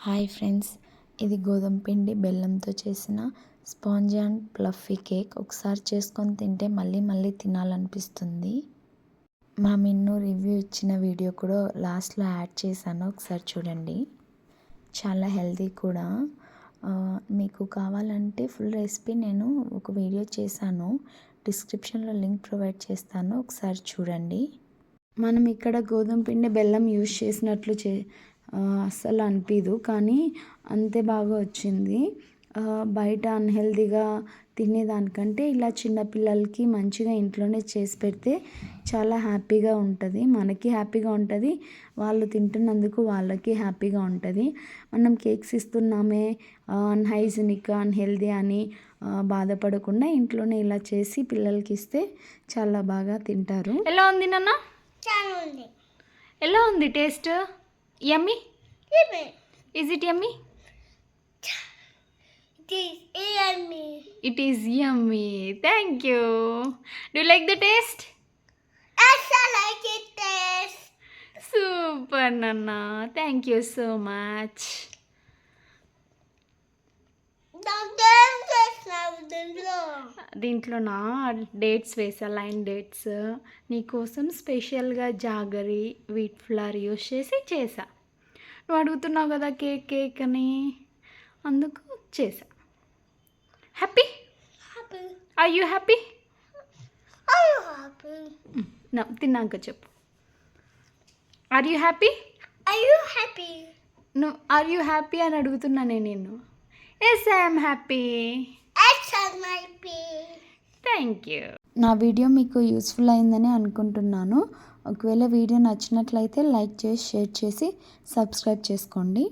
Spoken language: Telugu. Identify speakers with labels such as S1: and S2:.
S1: హాయ్ ఫ్రెండ్స్, ఇది గోధుమ పిండి బెల్లంతో చేసిన స్పాంజీ అండ్ ప్లఫీ కేక్. ఒకసారి చేసుకొని తింటే మళ్ళీ మళ్ళీ తినాలనిపిస్తుంది. మా మిన్ను రివ్యూ ఇచ్చిన వీడియో కూడా లాస్ట్లో యాడ్ చేశాను, ఒకసారి చూడండి. చాలా హెల్తీ కూడా. మీకు కావాలంటే ఫుల్ రెసిపీ నేను ఒక వీడియో చేశాను, డిస్క్రిప్షన్లో లింక్ ప్రొవైడ్ చేస్తాను, ఒకసారి చూడండి. మనం ఇక్కడ గోధుమ పిండి బెల్లం యూజ్ చేసినట్లు అస్సలు అనిపించదు, కానీ అంతే బాగా వచ్చింది. బయట అన్హెల్తీగా తినేదానికంటే ఇలా చిన్నపిల్లలకి మంచిగా ఇంట్లోనే చేసి పెడితే చాలా హ్యాపీగా ఉంటుంది. మనకి హ్యాపీగా ఉంటుంది, వాళ్ళు తింటున్నందుకు వాళ్ళకి హ్యాపీగా ఉంటుంది. మనం కేక్స్ ఇస్తున్నామే అన్హైజీనిక్ అన్హెల్తీ అని బాధపడకుండా ఇంట్లోనే ఇలా చేసి పిల్లలకి ఇస్తే చాలా బాగా తింటారు.
S2: ఎలా ఉంది నాన్న?
S3: చాలా ఉంది.
S2: ఎలా ఉంది taste? Yummy? Is it yummy?
S3: It is yummy.
S2: It is yummy. Thank you. Do you like the taste?
S3: Yes, I like it taste.
S2: Super, Nana. Thank you so much. దీంట్లోనా డేట్స్ వేసా, లైన్ డేట్స్. నీకోసం స్పెషల్గా జాగరీ వీట్ ఫ్లవర్ యూస్ చేసా. నువ్వు అడుగుతున్నావు కదా కేక్ కేక్ అని, అందుకు చేసా. హ్యాపీ? Are you happy? తిన్నాక చెప్పు. Are you happy? నువ్వు ఆర్ యూ హ్యాపీ అని అడుగుతున్నా నేను నిన్ను. Yes, I'm happy. Thank you.
S1: నా వీడియో మీకు యూస్ఫుల్ అయిందని అనుకుంటున్నాను. ఒకవేళ వీడియో నచ్చినట్లయితే లైక్ చేసి షేర్ చేసి సబ్స్క్రైబ్ చేసుకోండి.